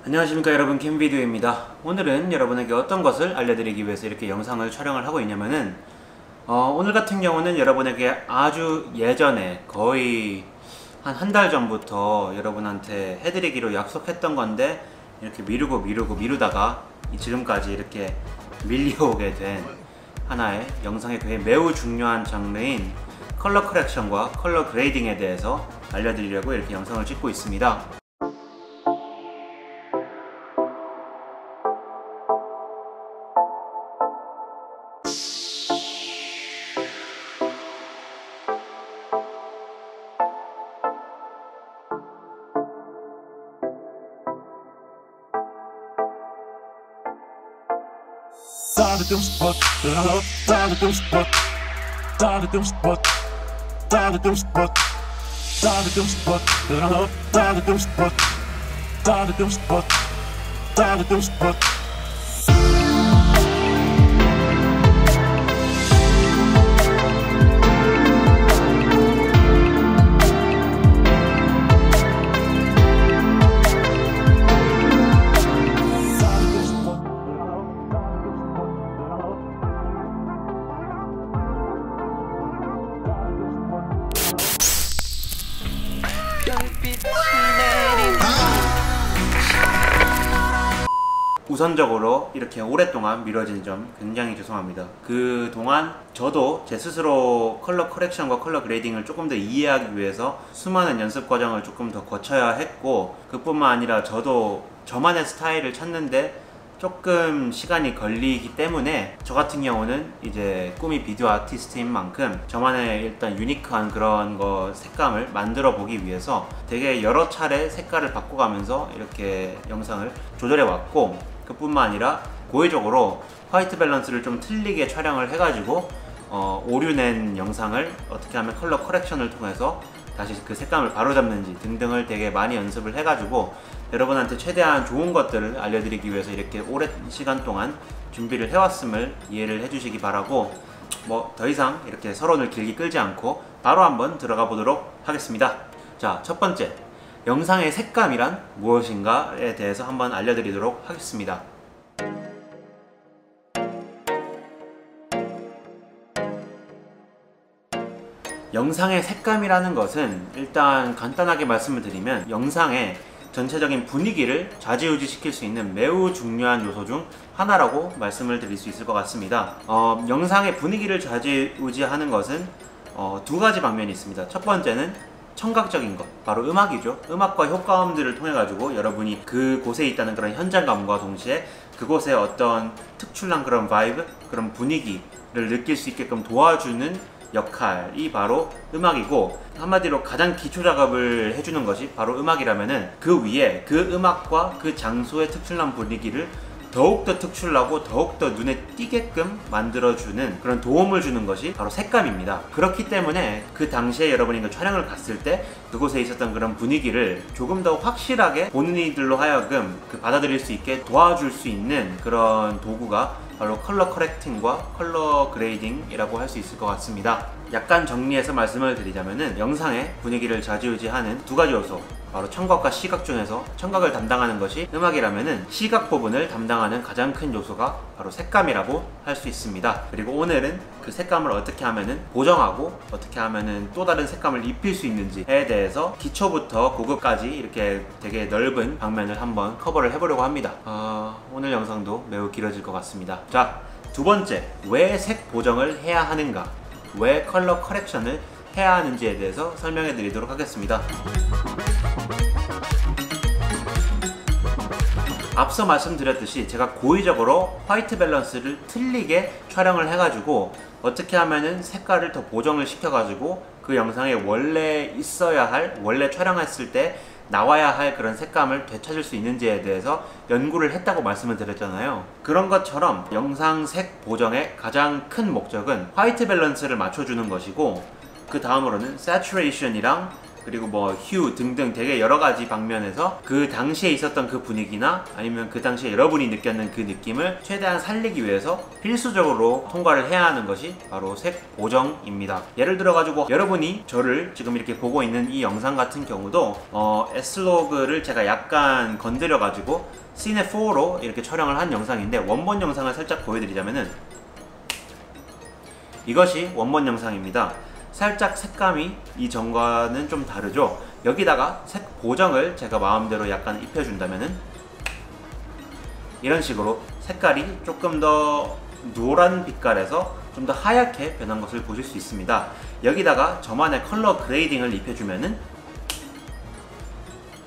안녕하십니까 여러분, 캠비디오입니다. 오늘은 여러분에게 어떤 것을 알려드리기 위해서 이렇게 영상을 촬영을 하고 있냐면은 오늘 같은 경우는 여러분에게 아주 예전에 거의 한 달 전부터 여러분한테 해드리기로 약속했던 건데 이렇게 미루다가 지금까지 이렇게 밀려오게 된 하나의 영상의 매우 중요한 장르인 컬러 커렉션과 컬러 그레이딩에 대해서 알려드리려고 이렇게 영상을 찍고 있습니다. 우선적으로 이렇게 오랫동안 미뤄진 점 굉장히 죄송합니다. 그동안 저도 제 스스로 컬러 커렉션과 컬러 그레이딩을 조금 더 이해하기 위해서 수많은 연습 과정을 조금 더 거쳐야 했고, 그뿐만 아니라 저도 저만의 스타일을 찾는데 조금 시간이 걸리기 때문에 저 같은 경우는 이제 꿈이 비디오 아티스트인 만큼 저만의 일단 유니크한 그런 색감을 만들어 보기 위해서 되게 여러 차례 색깔을 바꿔가면서 이렇게 영상을 조절해 왔고, 그뿐만 아니라 고의적으로 화이트 밸런스를 좀 틀리게 촬영을 해가지고 오류낸 영상을 어떻게 하면 컬러 커렉션을 통해서 다시 그 색감을 바로잡는지 등등을 되게 많이 연습을 해가지고 여러분한테 최대한 좋은 것들을 알려드리기 위해서 이렇게 오랜 시간 동안 준비를 해왔음을 이해를 해주시기 바라고, 더 이상 이렇게 서론을 길게 끌지 않고 바로 한번 들어가 보도록 하겠습니다. 자, 첫 번째, 영상의 색감이란 무엇인가에 대해서 한번 알려드리도록 하겠습니다. 영상의 색감이라는 것은 일단 간단하게 말씀을 드리면 영상의 전체적인 분위기를 좌지우지시킬 수 있는 매우 중요한 요소 중 하나라고 말씀을 드릴 수 있을 것 같습니다. 영상의 분위기를 좌지우지하는 것은 두 가지 방면이 있습니다. 첫 번째는 청각적인 것, 바로 음악이죠. 음악과 효과음들을 통해 가지고 여러분이 그곳에 있다는 그런 현장감과 동시에 그곳의 어떤 특출난 그런 바이브, 그런 분위기를 느낄 수 있게끔 도와주는 역할이 바로 음악이고, 한마디로 가장 기초 작업을 해주는 것이 바로 음악이라면은 그 위에 그 음악과 그 장소의 특출난 분위기를 더욱더 특출나고 더욱더 눈에 띄게끔 만들어주는 그런 도움을 주는 것이 바로 색감입니다. 그렇기 때문에 그 당시에 여러분이 그 촬영을 갔을 때 그곳에 있었던 그런 분위기를 조금 더 확실하게 보는 이들로 하여금 받아들일 수 있게 도와줄 수 있는 그런 도구가 바로 컬러 커렉팅과 컬러 그레이딩이라고 할 수 있을 것 같습니다. 약간 정리해서 말씀을 드리자면은 영상의 분위기를 좌지우지하는 두 가지 요소, 바로 청각과 시각 중에서 청각을 담당하는 것이 음악이라면은 시각 부분을 담당하는 가장 큰 요소가 바로 색감이라고 할 수 있습니다. 그리고 오늘은 그 색감을 어떻게 하면은 보정하고 어떻게 하면은 또 다른 색감을 입힐 수 있는지에 대해서 기초부터 고급까지 이렇게 되게 넓은 방면을 한번 커버를 해보려고 합니다. 오늘 영상도 매우 길어질 것 같습니다. 자, 두 번째, 왜 색 보정을 해야 하는가, 왜 컬러 커렉션을 해야 하는지에 대해서 설명해 드리도록 하겠습니다. 앞서 말씀드렸듯이 제가 고의적으로 화이트 밸런스를 틀리게 촬영을 해가지고 어떻게 하면은 색깔을 더 보정을 시켜가지고 그 영상에 원래 있어야 할, 원래 촬영했을 때 나와야 할 그런 색감을 되찾을 수 있는지에 대해서 연구를 했다고 말씀을 드렸잖아요. 그런 것처럼 영상 색 보정의 가장 큰 목적은 화이트 밸런스를 맞춰주는 것이고, 그 다음으로는 saturation 이랑 그리고 뭐 휴 등등 되게 여러 가지 방면에서 그 당시에 있었던 그 분위기나 아니면 그 당시에 여러분이 느꼈는 그 느낌을 최대한 살리기 위해서 필수적으로 통과를 해야 하는 것이 바로 색 보정입니다. 예를 들어 가지고 여러분이 저를 지금 이렇게 보고 있는 이 영상 같은 경우도 S로그를 제가 약간 건드려 가지고 시네 4로 이렇게 촬영을 한 영상인데, 원본 영상을 살짝 보여드리자면은 이것이 원본 영상입니다. 살짝 색감이 이전과는 좀 다르죠. 여기다가 색 보정을 제가 마음대로 약간 입혀준다면은 이런 식으로 색깔이 조금 더 노란 빛깔에서 좀 더 하얗게 변한 것을 보실 수 있습니다. 여기다가 저만의 컬러 그레이딩을 입혀주면은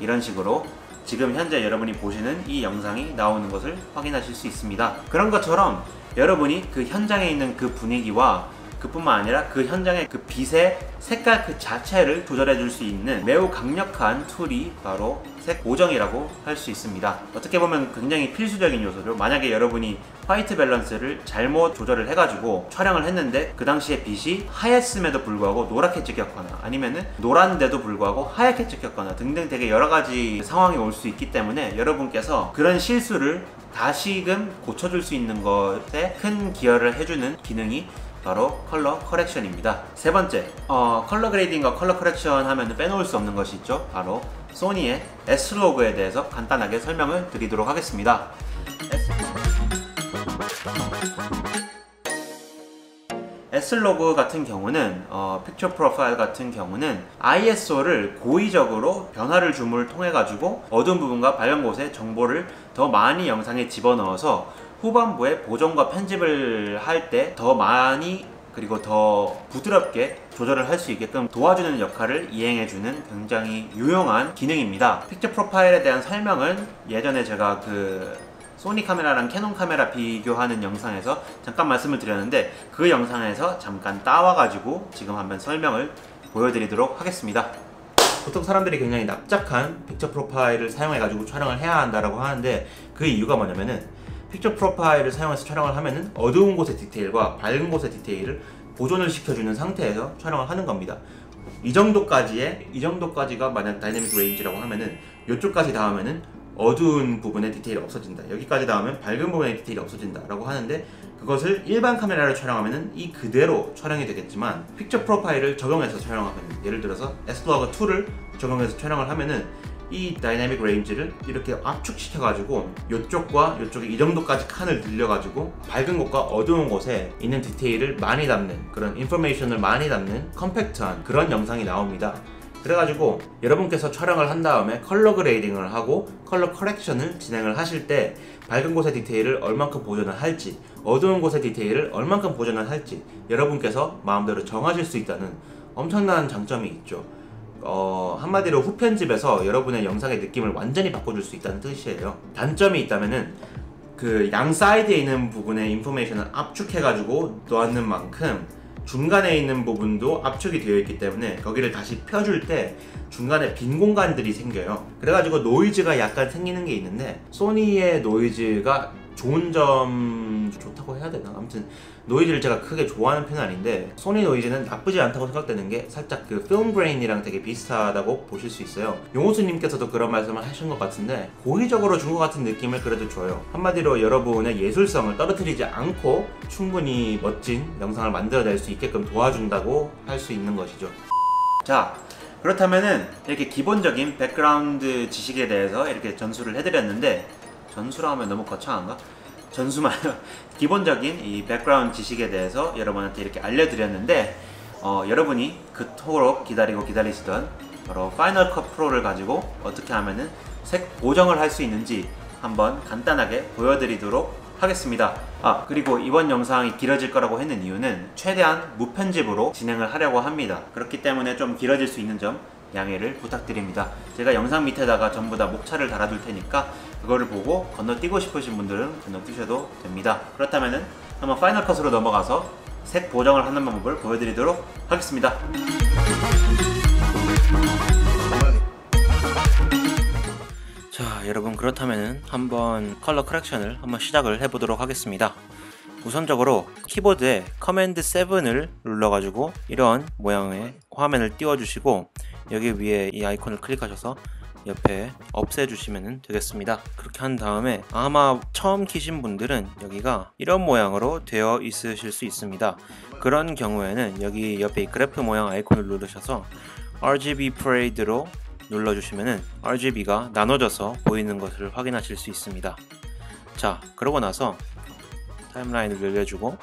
이런 식으로 지금 현재 여러분이 보시는 이 영상이 나오는 것을 확인하실 수 있습니다. 그런 것처럼 여러분이 그 현장에 있는 그 분위기와 그뿐만 아니라 그 현장의 그 빛의 색깔 그 자체를 조절해 줄 수 있는 매우 강력한 툴이 바로 색 보정이라고 할 수 있습니다. 어떻게 보면 굉장히 필수적인 요소죠. 만약에 여러분이 화이트 밸런스를 잘못 조절을 해가지고 촬영을 했는데 그 당시에 빛이 하였음에도 불구하고 노랗게 찍혔거나 아니면은 노란데도 불구하고 하얗게 찍혔거나 등등 되게 여러가지 상황이 올 수 있기 때문에 여러분께서 그런 실수를 다시금 고쳐줄 수 있는 것에 큰 기여를 해주는 기능이 바로 컬러 커렉션입니다. 세 번째, 컬러 그레이딩과 컬러 커렉션 하면 빼놓을 수 없는 것이 있죠. 바로 소니의 S로그에 대해서 간단하게 설명을 드리도록 하겠습니다. S로그 같은 경우는 픽처 프로파일 같은 경우는 ISO를 고의적으로 변화를 줌을 통해 가지고 어두운 부분과 밝은 곳에 정보를 더 많이 영상에 집어넣어서 후반부에 보정과 편집을 할 때 더 많이 그리고 더 부드럽게 조절을 할 수 있게끔 도와주는 역할을 이행해주는 굉장히 유용한 기능입니다. 픽처 프로파일에 대한 설명은 예전에 제가 그 소니 카메라랑 캐논 카메라 비교하는 영상에서 잠깐 말씀을 드렸는데, 그 영상에서 잠깐 따와가지고 지금 한번 설명을 보여드리도록 하겠습니다. 보통 사람들이 굉장히 납작한 픽처 프로파일을 사용해가지고 촬영을 해야 한다고 하는데, 그 이유가 뭐냐면은 픽처 프로파일을 사용해서 촬영을 하면은 어두운 곳의 디테일과 밝은 곳의 디테일을 보존을 시켜주는 상태에서 촬영을 하는 겁니다. 이 정도까지가 만약 다이내믹 레인지라고 하면은 이쪽까지 닿으면은 어두운 부분의 디테일이 없어진다, 여기까지 닿으면 밝은 부분의 디테일이 없어진다 라고 하는데, 그것을 일반 카메라를 촬영하면은 이 그대로 촬영이 되겠지만 픽처 프로파일을 적용해서 촬영하면, 예를 들어서 S로그 2를 적용해서 촬영을 하면은 이 다이내믹 레인지를 이렇게 압축시켜 가지고 이쪽과 이쪽에 이 정도까지 칸을 늘려 가지고 밝은 곳과 어두운 곳에 있는 디테일을 많이 담는, 그런 인포메이션을 많이 담는 컴팩트한 그런 영상이 나옵니다. 그래가지고 여러분께서 촬영을 한 다음에 컬러 그레이딩을 하고 컬러 커렉션을 진행을 하실 때 밝은 곳의 디테일을 얼만큼 보존을 할지, 어두운 곳의 디테일을 얼만큼 보존을 할지 여러분께서 마음대로 정하실 수 있다는 엄청난 장점이 있죠. 한마디로 후편집에서 여러분의 영상의 느낌을 완전히 바꿔줄 수 있다는 뜻이에요. 단점이 있다면은 그 양 사이드에 있는 부분의 인포메이션을 압축해가지고 놓는 만큼 중간에 있는 부분도 압축이 되어 있기 때문에 거기를 다시 펴줄 때 중간에 빈 공간들이 생겨요. 그래가지고 노이즈가 약간 생기는 게 있는데, 소니의 노이즈가 좋은 점, 좋다고 해야 되나? 아무튼 노이즈를 제가 크게 좋아하는 편은 아닌데, 소니 노이즈는 나쁘지 않다고 생각되는 게 살짝 그 필름 그레인이랑 되게 비슷하다고 보실 수 있어요. 용호수님께서도 그런 말씀을 하신 것 같은데 고의적으로 준 것 같은 느낌을 그래도 줘요. 한마디로 여러분의 예술성을 떨어뜨리지 않고 충분히 멋진 영상을 만들어낼 수 있게끔 도와준다고 할 수 있는 것이죠. 자, 그렇다면은 이렇게 기본적인 백그라운드 지식에 대해서 이렇게 전수를 해드렸는데, 전수라 하면 너무 거창한가? 전수 말고 기본적인 이 백그라운드 지식에 대해서 여러분한테 이렇게 알려드렸는데, 여러분이 그토록 기다리시던 바로 파이널 컷 프로를 가지고 어떻게 하면은 색 보정을 할 수 있는지 한번 간단하게 보여드리도록 하겠습니다. 그리고 이번 영상이 길어질 거라고 했는 이유는 최대한 무편집으로 진행을 하려고 합니다. 그렇기 때문에 좀 길어질 수 있는 점 양해를 부탁드립니다. 제가 영상 밑에다가 전부 다 목차를 달아둘 테니까 그거를 보고 건너뛰고 싶으신 분들은 건너뛰셔도 됩니다. 그렇다면은 한번 파이널 컷으로 넘어가서 색 보정을 하는 방법을 보여드리도록 하겠습니다. 자, 여러분, 그렇다면은 한번 컬러 커렉션을 한번 시작을 해보도록 하겠습니다. 우선적으로 키보드에 커맨드 7을 눌러가지고 이런 모양의 화면을 띄워주시고 여기 위에 이 아이콘을 클릭하셔서 옆에 없애주시면 되겠습니다. 그렇게 한 다음에 아마 처음 키신 분들은 여기가 이런 모양으로 되어 있으실 수 있습니다. 그런 경우에는 여기 옆에 이 그래프 모양 아이콘을 누르셔서 RGB Parade로 눌러주시면 RGB가 나눠져서 보이는 것을 확인하실 수 있습니다. 자, 그러고 나서 타임라인을 늘려주고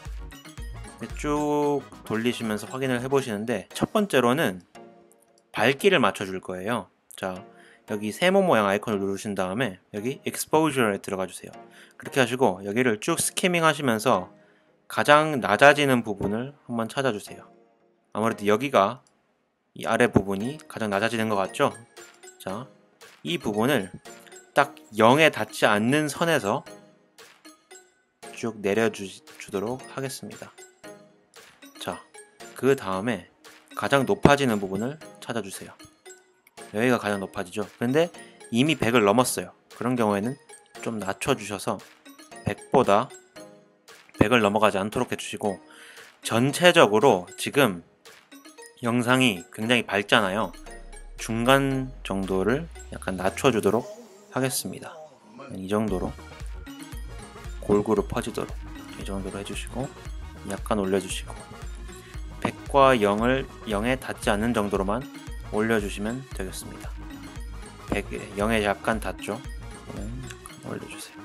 쭉 돌리시면서 확인을 해보시는데 첫 번째로는 밝기를 맞춰줄 거예요. 자, 여기 세모 모양 아이콘을 누르신 다음에 여기 Exposure에 들어가 주세요. 그렇게 하시고 여기를 쭉 스캐밍 하시면서 가장 낮아지는 부분을 한번 찾아주세요. 아무래도 여기가 이 아래 부분이 가장 낮아지는 것 같죠? 자, 이 부분을 딱 0에 닿지 않는 선에서 쭉 내려주도록 하겠습니다. 자, 그 다음에 가장 높아지는 부분을 찾아주세요. 여기가 가장 높아지죠. 근데 이미 100을 넘었어요. 그런 경우에는 좀 낮춰주셔서 100보다 100을 넘어가지 않도록 해주시고 전체적으로 지금 영상이 굉장히 밝잖아요. 중간 정도를 약간 낮춰주도록 하겠습니다. 이 정도로 골고루 퍼지도록 이 정도로 해주시고 약간 올려주시고 100과 0에 닿지 않는 정도로만 올려주시면 되겠습니다. 100에 0에 약간 닿죠? 약간 올려주세요.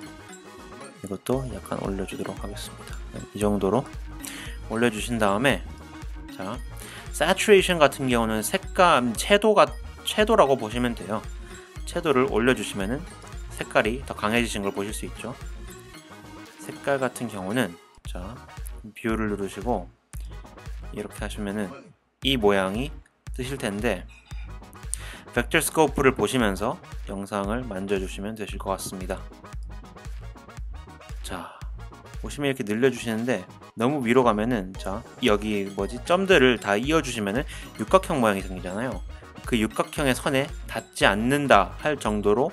이것도 약간 올려주도록 하겠습니다. 이 정도로 올려주신 다음에 자, Saturation 같은 경우는 색감 채도라고 보시면 돼요. 채도를 올려주시면은 색깔이 더 강해지신 걸 보실 수 있죠. 색깔 같은 경우는 자, 뷰를 누르시고 이렇게 하시면은 이 모양이 뜨실 텐데 벡터 스코프를 보시면서 영상을 만져주시면 되실 것 같습니다. 자, 보시면 이렇게 늘려주시는데 너무 위로 가면은 자, 여기 점들을 다 이어주시면은 육각형 모양이 생기잖아요. 그 육각형의 선에 닿지 않는다 할 정도로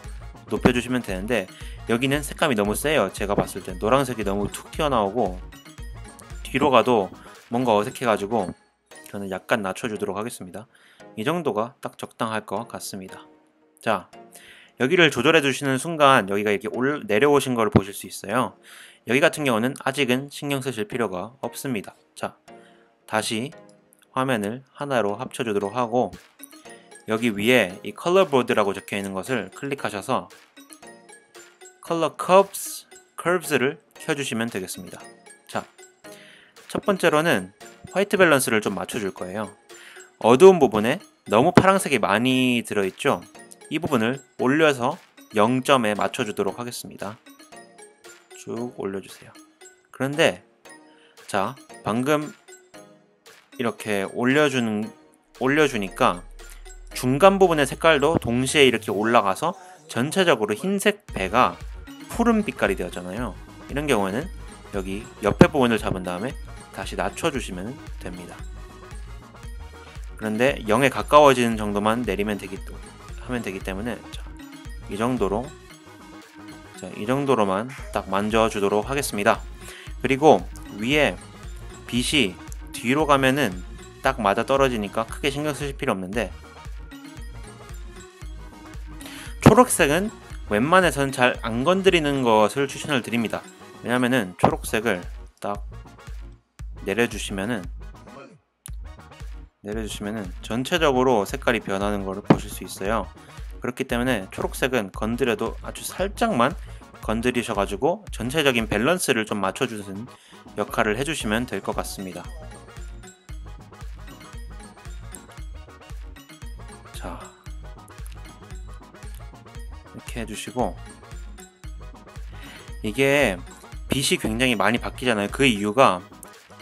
높여주시면 되는데 여기는 색감이 너무 세요. 제가 봤을 땐 노란색이 너무 툭 튀어나오고 뒤로 가도 뭔가 어색해가지고 저는 약간 낮춰주도록 하겠습니다. 이 정도가 딱 적당할 것 같습니다. 자, 여기를 조절해 주시는 순간 여기가 이렇게 내려오신 걸 보실 수 있어요. 여기 같은 경우는 아직은 신경 쓰실 필요가 없습니다. 자, 다시 화면을 하나로 합쳐주도록 하고 여기 위에 이 컬러 보드라고 적혀 있는 것을 클릭하셔서 컬러 curves를 켜주시면 되겠습니다. 자, 첫 번째로는 화이트 밸런스를 좀 맞춰줄 거예요. 어두운 부분에 너무 파란색이 많이 들어있죠? 이 부분을 올려서 0점에 맞춰주도록 하겠습니다. 쭉 올려주세요. 그런데 자, 방금 이렇게 올려주니까 중간 부분의 색깔도 동시에 이렇게 올라가서 전체적으로 흰색 배가 푸른 빛깔이 되었잖아요. 이런 경우에는 여기 옆에 부분을 잡은 다음에 다시 낮춰주시면 됩니다. 그런데 0에 가까워지는 정도만 하면 되기 때문에 자, 이 정도로만 딱 만져주도록 하겠습니다. 그리고 위에 빛이 뒤로 가면은 딱 맞아 떨어지니까 크게 신경 쓰실 필요 없는데 초록색은 웬만해서는 잘 안 건드리는 것을 추천을 드립니다. 왜냐면은 초록색을 딱 내려주시면은 전체적으로 색깔이 변하는 것을 보실 수 있어요. 그렇기 때문에 초록색은 건드려도 아주 살짝만 건드리셔가지고 전체적인 밸런스를 좀 맞춰주는 역할을 해주시면 될 것 같습니다. 자, 이렇게 해주시고 이게 빛이 굉장히 많이 바뀌잖아요. 그 이유가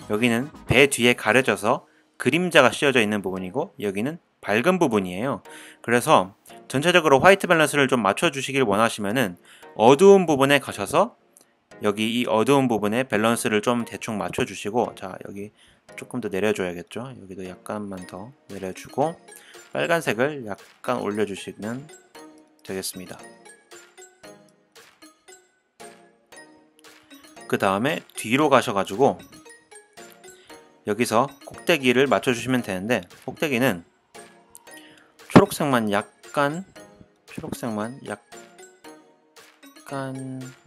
여기는 배 뒤에 가려져서 그림자가 씌워져 있는 부분이고 여기는 밝은 부분이에요. 그래서 전체적으로 화이트 밸런스를 좀 맞춰주시길 원하시면은 어두운 부분에 가셔서 여기 이 어두운 부분에 밸런스를 좀 대충 맞춰주시고 자, 여기 조금 더 내려줘야겠죠. 여기도 약간만 더 내려주고 빨간색을 약간 올려주시면 되겠습니다. 그 다음에 뒤로 가셔가지고 여기서 꼭대기를 맞춰주시면 되는데, 꼭대기는 초록색만 약간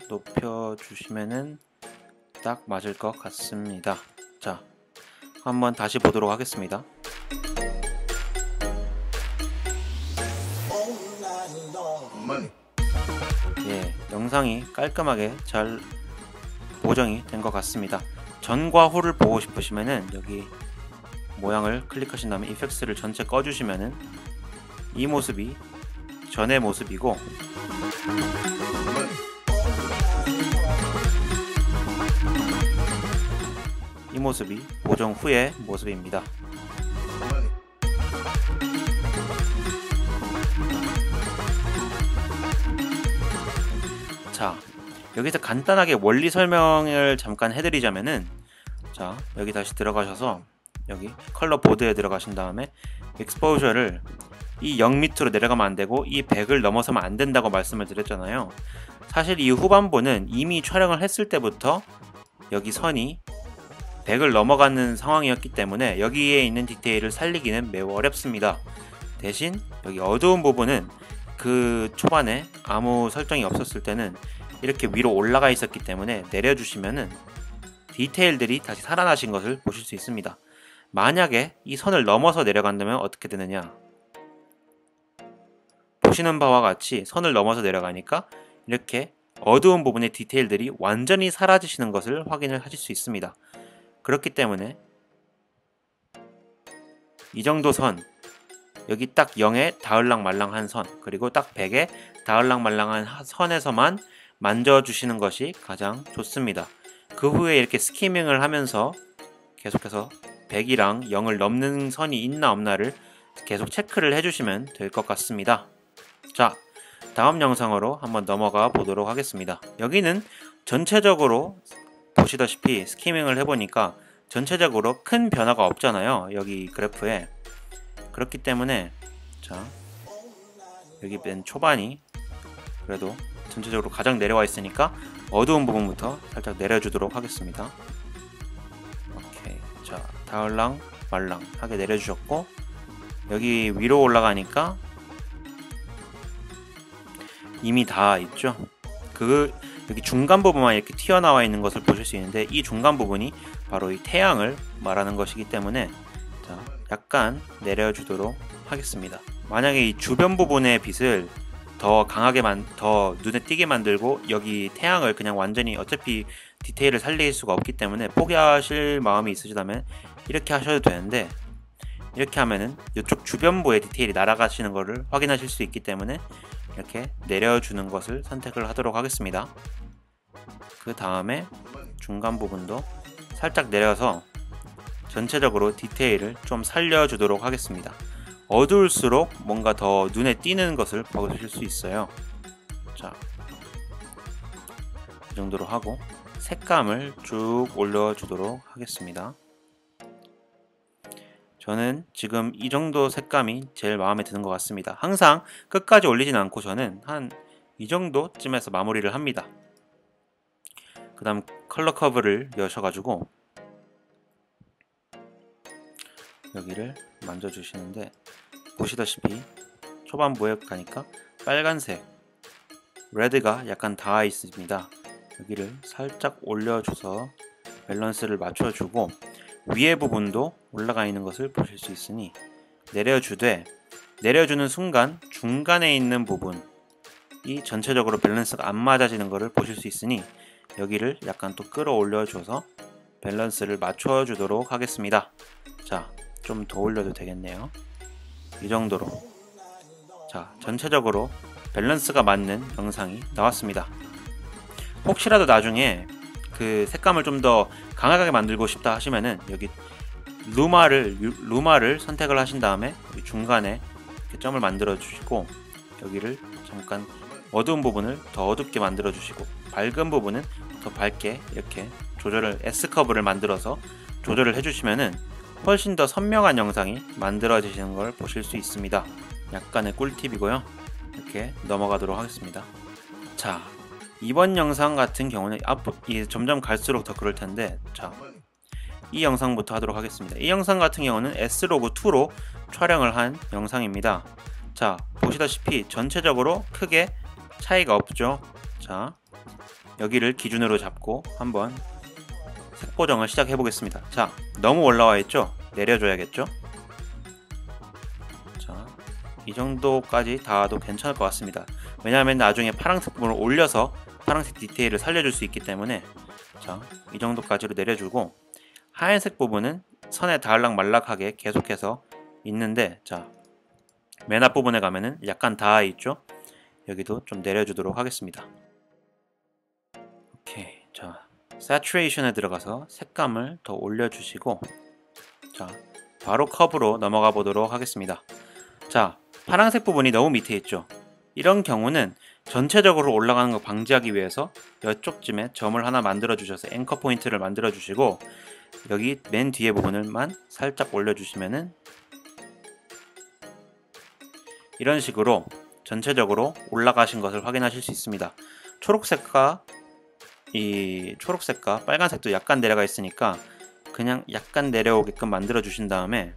높여주시면은 딱 맞을 것 같습니다. 자, 한번 다시 보도록 하겠습니다. 예, 영상이 깔끔하게 잘 보정이 된 것 같습니다. 전과 후를 보고 싶으시면은 여기 모양을 클릭하신 다음에 이펙트를 전체 꺼주시면은 이 모습이 전의 모습이고, 이 모습이 보정 후의 모습입니다. 자, 여기서 간단하게 원리 설명을 잠깐 해드리자면은, 자, 여기 다시 들어가셔서 여기 컬러 보드에 들어가신 다음에 익스포저를 이 0 밑으로 내려가면 안되고 이 100을 넘어서면 안된다고 말씀을 드렸잖아요. 사실 이 후반부는 이미 촬영을 했을 때부터 여기 선이 100을 넘어가는 상황이었기 때문에 여기에 있는 디테일을 살리기는 매우 어렵습니다. 대신 여기 어두운 부분은 그 초반에 아무 설정이 없었을 때는 이렇게 위로 올라가 있었기 때문에 내려주시면은 디테일들이 다시 살아나신 것을 보실 수 있습니다. 만약에 이 선을 넘어서 내려간다면 어떻게 되느냐, 보시는 바와 같이 선을 넘어서 내려가니까 이렇게 어두운 부분의 디테일들이 완전히 사라지시는 것을 확인을 하실 수 있습니다. 그렇기 때문에 이 정도 선, 여기 딱 0에 닿을랑말랑한 선, 그리고 딱 100에 닿을랑말랑한 선에서만 만져주시는 것이 가장 좋습니다. 그 후에 이렇게 스키밍을 하면서 계속해서 100이랑 0을 넘는 선이 있나 없나를 계속 체크를 해주시면 될 것 같습니다. 자, 다음 영상으로 한번 넘어가 보도록 하겠습니다. 여기는 전체적으로 보시다시피 스키밍을 해보니까 전체적으로 큰 변화가 없잖아요, 여기 그래프에. 그렇기 때문에 자, 여기 맨 초반이 그래도 전체적으로 가장 내려와 있으니까 어두운 부분부터 살짝 내려주도록 하겠습니다. 오케이. 자, 닿을랑 말랑 하게 내려주셨고, 여기 위로 올라가니까 이미 다 있죠. 여기 중간 부분만 이렇게 튀어나와 있는 것을 보실 수 있는데, 이 중간 부분이 바로 이 태양을 말하는 것이기 때문에 자, 약간 내려주도록 하겠습니다. 만약에 이 주변 부분의 빛을 더 강하게 더 눈에 띄게 만들고 여기 태양을 그냥 완전히 어차피 디테일을 살릴 수가 없기 때문에 포기하실 마음이 있으시다면 이렇게 하셔도 되는데, 이렇게 하면은 이쪽 주변부의 디테일이 날아가시는 것을 확인하실 수 있기 때문에 이렇게 내려주는 것을 선택을 하도록 하겠습니다. 그 다음에 중간 부분도 살짝 내려서 전체적으로 디테일을 좀 살려주도록 하겠습니다. 어두울수록 뭔가 더 눈에 띄는 것을 보실 수 있어요. 자, 이 정도로 하고 색감을 쭉 올려주도록 하겠습니다. 저는 지금 이 정도 색감이 제일 마음에 드는 것 같습니다. 항상 끝까지 올리진 않고 저는 한 이 정도쯤에서 마무리를 합니다. 그 다음 컬러 커브를 여셔가지고 여기를 만져주시는데, 보시다시피 초반부에 가니까 빨간색 레드가 약간 닿아 있습니다. 여기를 살짝 올려줘서 밸런스를 맞춰주고 위에 부분도 올라가 있는 것을 보실 수 있으니 내려주는 순간 중간에 있는 부분이 전체적으로 밸런스가 안 맞아지는 것을 보실 수 있으니 여기를 약간 또 끌어올려줘서 밸런스를 맞춰주도록 하겠습니다. 자, 좀 더 올려도 되겠네요. 이 정도로. 자, 전체적으로 밸런스가 맞는 영상이 나왔습니다. 혹시라도 나중에 그 색감을 좀 더 강하게 만들고 싶다 하시면은 여기 루마를 선택을 하신 다음에 여기 중간에 이렇게 점을 만들어 주시고 여기를 잠깐 어두운 부분을 더 어둡게 만들어 주시고 밝은 부분은 더 밝게 이렇게 S커브를 만들어서 조절을 해주시면은 훨씬 더 선명한 영상이 만들어지시는 걸 보실 수 있습니다. 약간의 꿀팁이고요. 이렇게 넘어가도록 하겠습니다. 자, 이번 영상 같은 경우는 점점 갈수록 더 그럴 텐데, 자, 이 영상부터 하도록 하겠습니다. 이 영상 같은 경우는 S로그2로 촬영을 한 영상입니다. 자, 보시다시피 전체적으로 크게 차이가 없죠. 자, 여기를 기준으로 잡고 한번 색 보정을 시작해 보겠습니다. 자, 너무 올라와 있죠? 내려줘야겠죠? 자, 이 정도까지 닿아도 괜찮을 것 같습니다. 왜냐하면 나중에 파란색 부분을 올려서 파란색 디테일을 살려줄 수 있기 때문에, 자, 이 정도까지로 내려주고, 하얀색 부분은 선에 닿을락 말락하게 계속해서 있는데, 자, 맨 앞부분에 가면은 약간 닿아 있죠? 여기도 좀 내려주도록 하겠습니다. 오케이. 자, Saturation에 들어가서 색감을 더 올려주시고, 자, 바로 컵으로 넘어가 보도록 하겠습니다. 자, 파란색 부분이 너무 밑에 있죠? 이런 경우는 전체적으로 올라가는 거 방지하기 위해서 이쪽쯤에 점을 하나 만들어 주셔서 앵커 포인트를 만들어 주시고, 여기 맨 뒤에 부분을만 살짝 올려주시면은 이런 식으로 전체적으로 올라가신 것을 확인하실 수 있습니다. 초록색과 빨간색도 약간 내려가 있으니까 그냥 약간 내려오게끔 만들어 주신 다음에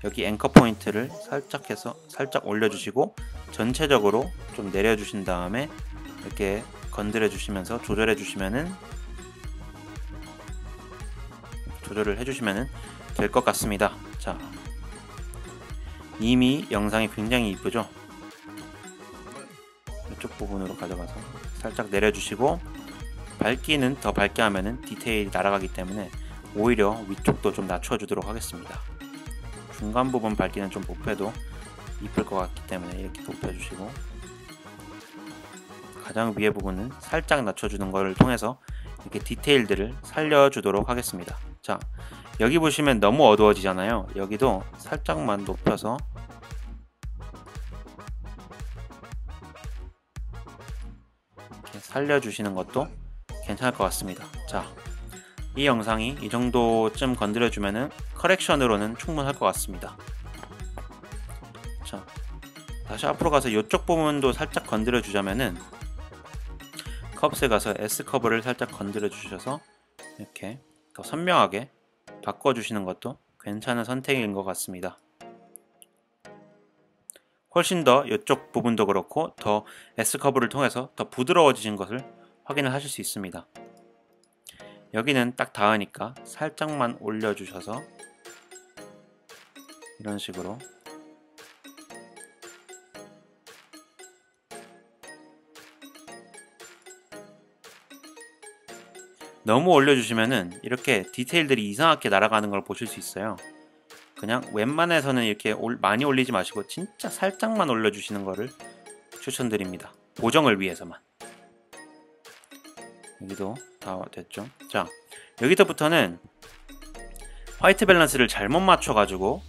여기 앵커 포인트를 살짝 해서 살짝 올려주시고 전체적으로 좀 내려주신 다음에 이렇게 건드려 주시면서 조절을 해주시면은 될 것 같습니다. 자, 이미 영상이 굉장히 이쁘죠? 이쪽 부분으로 가져가서 살짝 내려주시고, 밝기는 더 밝게 하면은 디테일이 날아가기 때문에 오히려 위쪽도 좀 낮춰주도록 하겠습니다. 중간 부분 밝기는 좀 높여도 이쁠 것 같기 때문에 이렇게 높여주시고, 가장 위에 부분은 살짝 낮춰주는 것을 통해서 이렇게 디테일들을 살려주도록 하겠습니다. 자, 여기 보시면 너무 어두워지잖아요. 여기도 살짝만 높여서 이렇게 살려주시는 것도 괜찮을 것 같습니다. 자, 이 영상이 이 정도쯤 건드려주면은 커렉션으로는 충분할 것 같습니다. 자, 다시 앞으로 가서 이쪽 부분도 살짝 건드려 주자면은 컵스에 가서 S 커브를 살짝 건드려 주셔서 이렇게 더 선명하게 바꿔주시는 것도 괜찮은 선택인 것 같습니다. 훨씬 더 이쪽 부분도 그렇고 더 S 커브를 통해서 더 부드러워지신 것을 확인을 하실 수 있습니다. 여기는 딱 닿으니까 살짝만 올려주셔서 이런 식으로 너무 올려주시면은 이렇게 디테일들이 이상하게 날아가는 걸 보실 수 있어요. 그냥 웬만해서는 이렇게 많이 올리지 마시고 진짜 살짝만 올려주시는 거를 추천드립니다. 보정을 위해서만. 여기도 다 됐죠. 자, 여기서부터는 화이트 밸런스를 잘못 맞춰가지고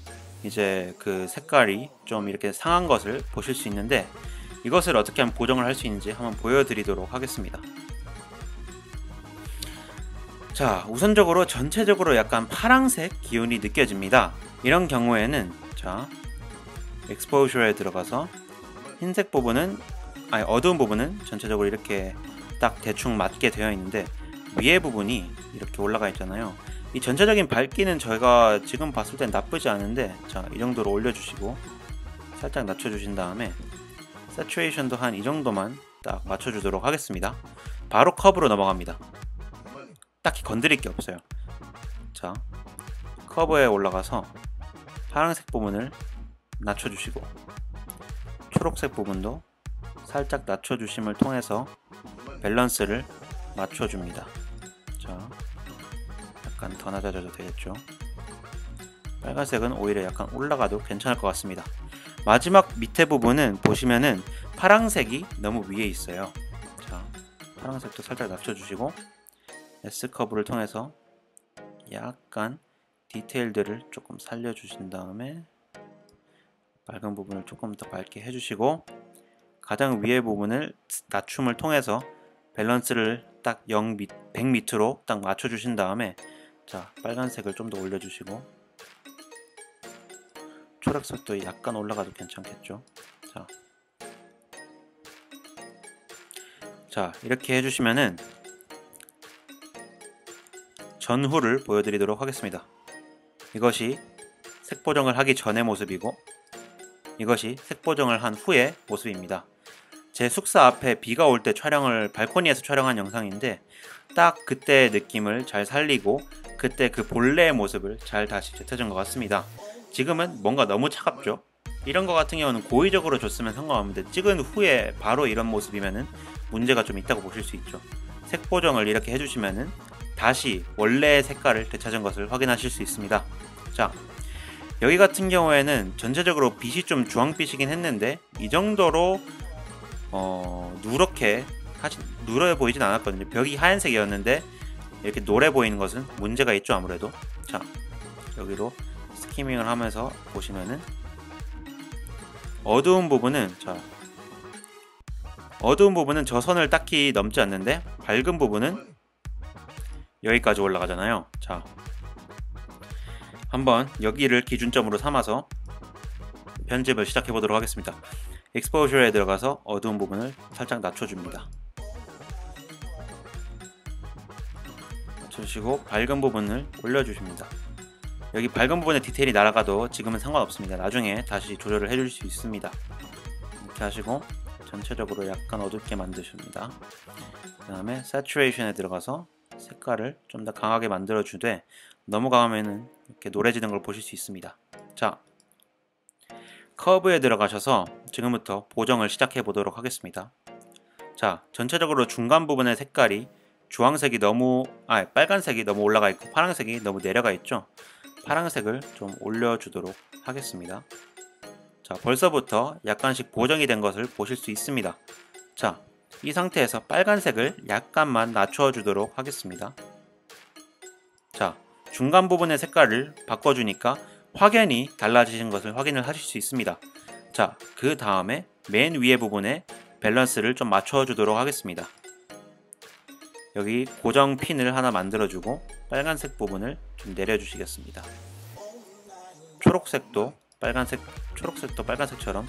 이제 그 색깔이 좀 이렇게 상한 것을 보실 수 있는데, 이것을 어떻게 하면 보정을 할 수 있는지 한번 보여드리도록 하겠습니다. 자, 우선적으로 전체적으로 약간 파랑색 기운이 느껴집니다. 이런 경우에는 자, exposure에 들어가서 흰색 부분은 어두운 부분은 전체적으로 이렇게 딱 대충 맞게 되어 있는데 위에 부분이 이렇게 올라가 있잖아요. 이 전체적인 밝기는 저희가 지금 봤을 땐 나쁘지 않은데, 자, 이 정도로 올려주시고 살짝 낮춰주신 다음에 세츄레이션도 한 이 정도만 딱 맞춰주도록 하겠습니다. 바로 컵으로 넘어갑니다. 딱히 건드릴 게 없어요. 자, 커브에 올라가서 파란색 부분을 낮춰주시고 초록색 부분도 살짝 낮춰주심을 통해서 밸런스를 맞춰줍니다. 자, 약간 더 낮아져도 되겠죠. 빨간색은 오히려 약간 올라가도 괜찮을 것 같습니다. 마지막 밑에 부분은 보시면은 파란색이 너무 위에 있어요. 자, 파란색도 살짝 낮춰주시고 S 커브를 통해서 약간 디테일들을 조금 살려주신 다음에 밝은 부분을 조금 더 밝게 해주시고 가장 위에 부분을 낮춤을 통해서 밸런스를 딱 100 밑으로 딱 맞춰주신 다음에, 자, 빨간색을 좀 더 올려주시고 초록색도 약간 올라가도 괜찮겠죠. 자, 자, 이렇게 해주시면은 전후를 보여드리도록 하겠습니다. 이것이 색 보정을 하기 전의 모습이고 이것이 색 보정을 한 후의 모습입니다. 제 숙사 앞에 비가 올 때 발코니에서 촬영한 영상인데 딱 그때의 느낌을 잘 살리고 그때 그 본래의 모습을 잘 다시 되찾은 것 같습니다. 지금은 뭔가 너무 차갑죠? 이런 거 같은 경우는 고의적으로 줬으면 상관없는데 찍은 후에 바로 이런 모습이면은 문제가 좀 있다고 보실 수 있죠. 색 보정을 이렇게 해주시면은 다시 원래의 색깔을 되찾은 것을 확인하실 수 있습니다. 자, 여기 같은 경우에는 전체적으로 빛이 좀 주황빛이긴 했는데 이 정도로 누렇게 보이진 않았거든요. 벽이 하얀색이었는데 이렇게 노래 보이는 것은 문제가 있죠, 아무래도. 자, 여기로 스키밍을 하면서 보시면은 어두운 부분은 저 선을 딱히 넘지 않는데 밝은 부분은 여기까지 올라가잖아요. 자, 한번 여기를 기준점으로 삼아서 편집을 시작해 보도록 하겠습니다. 익스포저에 들어가서 어두운 부분을 살짝 낮춰줍니다. 낮춰주시고 밝은 부분을 올려주십니다. 여기 밝은 부분에 디테일이 날아가도 지금은 상관없습니다. 나중에 다시 조절을 해줄 수 있습니다. 이렇게 하시고 전체적으로 약간 어둡게 만드십니다. 그 다음에 Saturation에 들어가서 색깔을 좀 더 강하게 만들어주되 너무 강하면은 이렇게 노래지는 걸 보실 수 있습니다. 자, 커브에 들어가셔서 지금부터 보정을 시작해 보도록 하겠습니다. 자, 전체적으로 중간 부분의 색깔이 빨간색이 너무 올라가 있고 파란색이 너무 내려가 있죠. 파란색을 좀 올려주도록 하겠습니다. 자, 벌써부터 약간씩 보정이 된 것을 보실 수 있습니다. 자, 이 상태에서 빨간색을 약간만 낮춰주도록 하겠습니다. 자, 중간 부분의 색깔을 바꿔주니까 확연히 달라지신 것을 확인을 하실 수 있습니다. 자, 그 다음에 맨 위에 부분에 밸런스를 좀 맞춰주도록 하겠습니다. 여기 고정 핀을 하나 만들어주고 빨간색 부분을 좀 내려주시겠습니다. 초록색도 빨간색처럼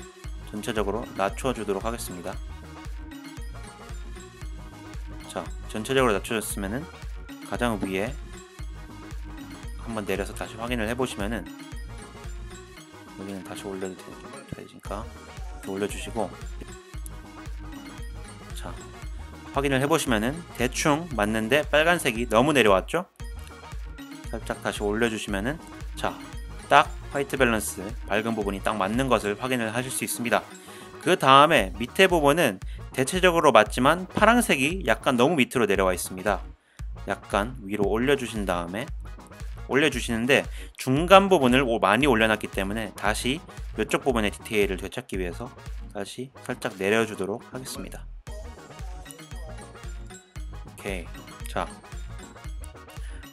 전체적으로 낮춰주도록 하겠습니다. 자, 전체적으로 낮춰졌으면은 가장 위에 한번 내려서 다시 확인을 해보시면은 여기는 다시 올려도 되니까 이렇게 올려주시고, 자, 확인을 해보시면은 대충 맞는데 빨간색이 너무 내려왔죠? 살짝 다시 올려주시면은 자, 딱 화이트 밸런스 밝은 부분이 딱 맞는 것을 확인을 하실 수 있습니다. 그 다음에 밑에 부분은 대체적으로 맞지만 파란색이 약간 너무 밑으로 내려와 있습니다. 약간 위로 올려주신 다음에 올려주시는데 중간 부분을 많이 올려놨기 때문에 다시 이쪽 부분의 디테일을 되찾기 위해서 다시 살짝 내려주도록 하겠습니다. 오케이. 자,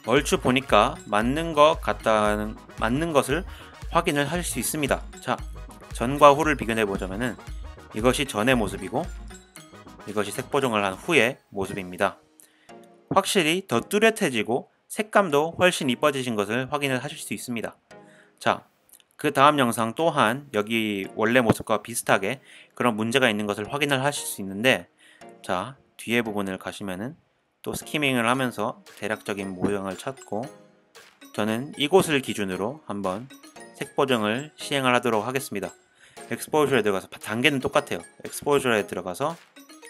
얼추 보니까 맞는 것을 확인을 하실 수 있습니다. 자, 전과 후를 비교해 보자면은 이것이 전의 모습이고 이것이 색 보정을 한 후의 모습입니다. 확실히 더 뚜렷해지고 색감도 훨씬 이뻐지신 것을 확인을 하실 수 있습니다. 자, 그 다음 영상 또한 여기 원래 모습과 비슷하게 그런 문제가 있는 것을 확인을 하실 수 있는데, 자, 뒤에 부분을 가시면은 또 스키밍을 하면서 대략적인 모양을 찾고 저는 이곳을 기준으로 한번 색 보정을 시행을 하도록 하겠습니다. 엑스포저에 들어가서 단계는 똑같아요. 엑스포저에 들어가서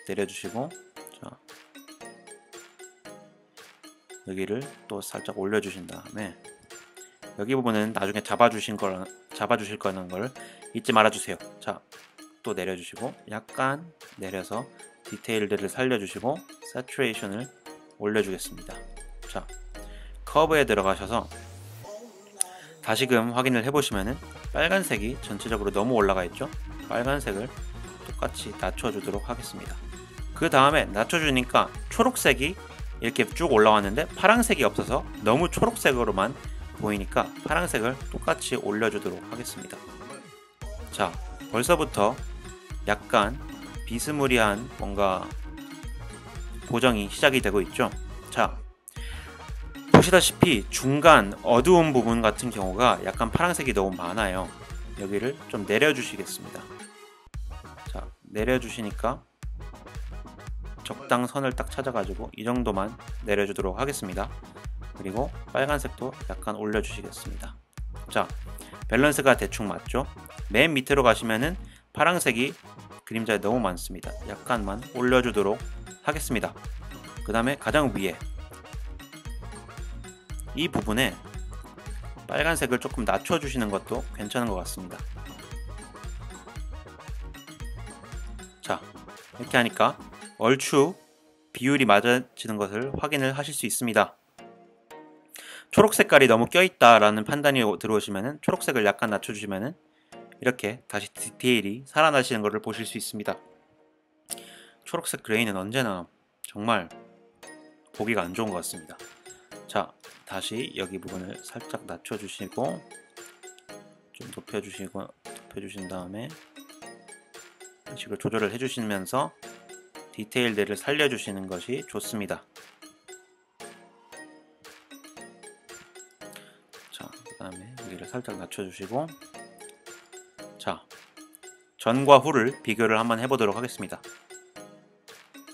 내려주시고, 자, 여기를 또 살짝 올려주신 다음에 여기 부분은 나중에 잡아주실 거라는 걸 잊지 말아주세요. 자, 또 내려주시고 약간 내려서 디테일들을 살려주시고 새추레이션을 올려주겠습니다. 자, 커브에 들어가셔서 다시금 확인을 해보시면은 빨간색이 전체적으로 너무 올라가 있죠. 빨간색을 똑같이 낮춰주도록 하겠습니다. 그 다음에 낮춰주니까 초록색이 이렇게 쭉 올라왔는데 파란색이 없어서 너무 초록색으로만 보이니까 파란색을 똑같이 올려주도록 하겠습니다. 자, 벌써부터 약간 비스무리한 뭔가 보정이 시작이 되고 있죠. 자, 보시다시피 중간 어두운 부분 같은 경우가 약간 파란색이 너무 많아요. 여기를 좀 내려주시겠습니다. 자, 내려주시니까 적당선을 딱 찾아가지고 이 정도만 내려주도록 하겠습니다. 그리고 빨간색도 약간 올려주시겠습니다. 자, 밸런스가 대충 맞죠? 맨 밑으로 가시면은 파란색이 그림자에 너무 많습니다. 약간만 올려주도록 하겠습니다. 그 다음에 가장 위에 이 부분에 빨간색을 조금 낮춰주시는 것도 괜찮은 것 같습니다. 자, 이렇게 하니까 얼추 비율이 맞아지는 것을 확인을 하실 수 있습니다. 초록 색깔이 너무 껴있다 라는 판단이 들어오시면은 초록색을 약간 낮춰주시면은 이렇게 다시 디테일이 살아나시는 것을 보실 수 있습니다. 초록색 그레이는 언제나 정말 보기가 안 좋은 것 같습니다. 자, 다시 여기 부분을 살짝 낮춰주시고 좀 높여주신 다음에 이런 식으로 조절을 해주시면서 디테일들을 살려주시는 것이 좋습니다. 자, 그 다음에 여기를 살짝 낮춰주시고, 자, 전과 후를 비교를 한번 해보도록 하겠습니다.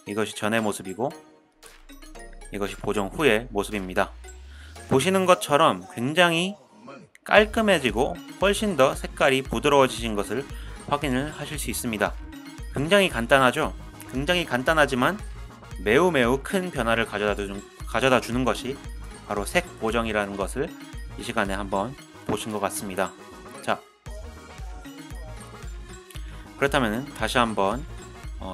이것이 전의 모습이고 이것이 보정 후의 모습입니다. 보시는 것처럼 굉장히 깔끔해지고 훨씬 더 색깔이 부드러워지신 것을 확인을 하실 수 있습니다. 굉장히 간단하죠? 굉장히 간단하지만 매우 큰 변화를 가져다 주는 것이 바로 색 보정이라는 것을 이 시간에 한번 보신 것 같습니다. 자, 그렇다면 다시 한번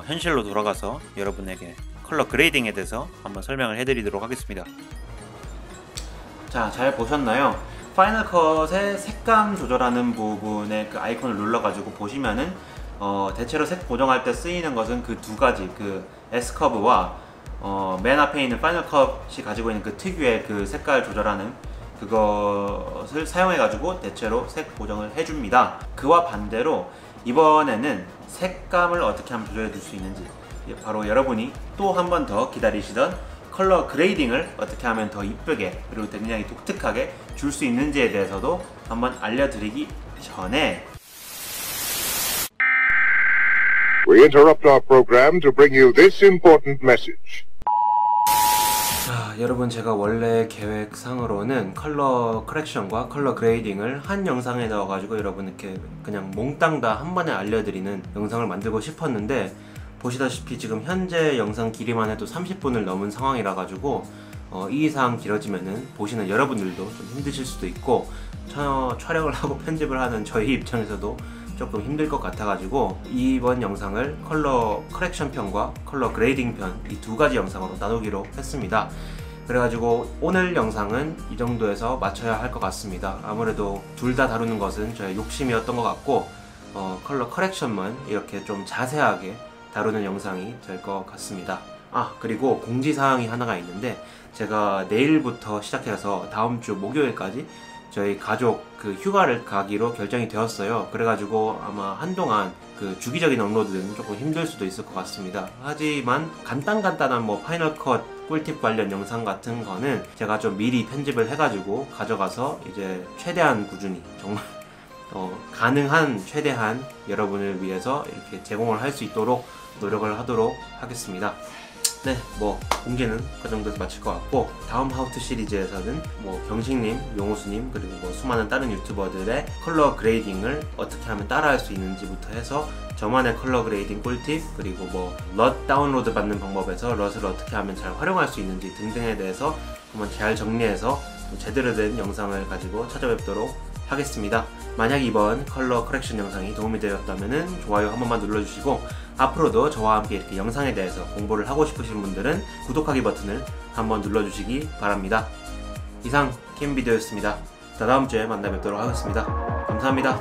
현실로 돌아가서 여러분에게 컬러 그레이딩에 대해서 한번 설명을 해드리도록 하겠습니다. 자, 잘 보셨나요? 파이널 컷의 색감 조절하는 부분에 그 아이콘을 눌러가지고 보시면은 대체로 색 보정할 때 쓰이는 것은 그 두 가지, 그 S커브와 맨 앞에 있는 파이널 컷이 가지고 있는 그 특유의 그 색깔 조절하는 그것을 사용해가지고 대체로 색 보정을 해줍니다. 그와 반대로 이번에는 색감을 어떻게 하면 조절해 줄 수 있는지, 바로 여러분이 또 한 번 더 기다리시던 컬러 그레이딩을 어떻게 하면 더 이쁘게 그리고 굉장히 독특하게 줄 수 있는지에 대해서도 한번 알려드리기 전에, We interrupt our program to bring you this important message. 자, 여러분, 제가 원래 계획상으로는 컬러 커렉션과 컬러 그레이딩을 한 영상에 넣어가지고 여러분께 그냥 몽땅 다 한 번에 알려드리는 영상을 만들고 싶었는데, 보시다시피 지금 현재 영상 길이만 해도 30분을 넘은 상황이라 가지고 이 이상 길어지면은 보시는 여러분들도 좀 힘드실 수도 있고 촬영을 하고 편집을 하는 저희 입장에서도 조금 힘들 것 같아 가지고 이번 영상을 컬러 커렉션 편과 컬러 그레이딩 편, 이 두 가지 영상으로 나누기로 했습니다. 그래가지고 오늘 영상은 이 정도에서 마쳐야 할 것 같습니다. 아무래도 둘 다 다루는 것은 저의 욕심이었던 것 같고 컬러 커렉션만 이렇게 좀 자세하게 다루는 영상이 될 것 같습니다. 아, 그리고 공지사항이 하나가 있는데, 제가 내일부터 시작해서 다음 주 목요일까지 저희 가족 그 휴가를 가기로 결정이 되었어요. 그래가지고 아마 한동안 그 주기적인 업로드는 조금 힘들 수도 있을 것 같습니다. 하지만 간단한 뭐 파이널 컷 꿀팁 관련 영상 같은 거는 제가 좀 미리 편집을 해가지고 가져가서 이제 최대한 꾸준히 정말 가능한 최대한 여러분을 위해서 이렇게 제공을 할 수 있도록 노력을 하도록 하겠습니다. 네, 뭐 공개는 그 정도에서 마칠 것 같고, 다음 하우투 시리즈에서는 뭐 경식님, 용호수님, 그리고 뭐 수많은 다른 유튜버들의 컬러 그레이딩을 어떻게 하면 따라할 수 있는지부터 해서 저만의 컬러 그레이딩 꿀팁, 그리고 뭐 럿 다운로드 받는 방법에서 럿을 어떻게 하면 잘 활용할 수 있는지 등등에 대해서 한번 잘 정리해서 제대로 된 영상을 가지고 찾아뵙도록 하겠습니다. 만약 이번 컬러 커렉션 영상이 도움이 되었다면 좋아요 한 번만 눌러주시고, 앞으로도 저와 함께 이렇게 영상에 대해서 공부를 하고 싶으신 분들은 구독하기 버튼을 한번 눌러주시기 바랍니다. 이상 킴비디오였습니다. 다음 주에 만나 뵙도록 하겠습니다. 감사합니다.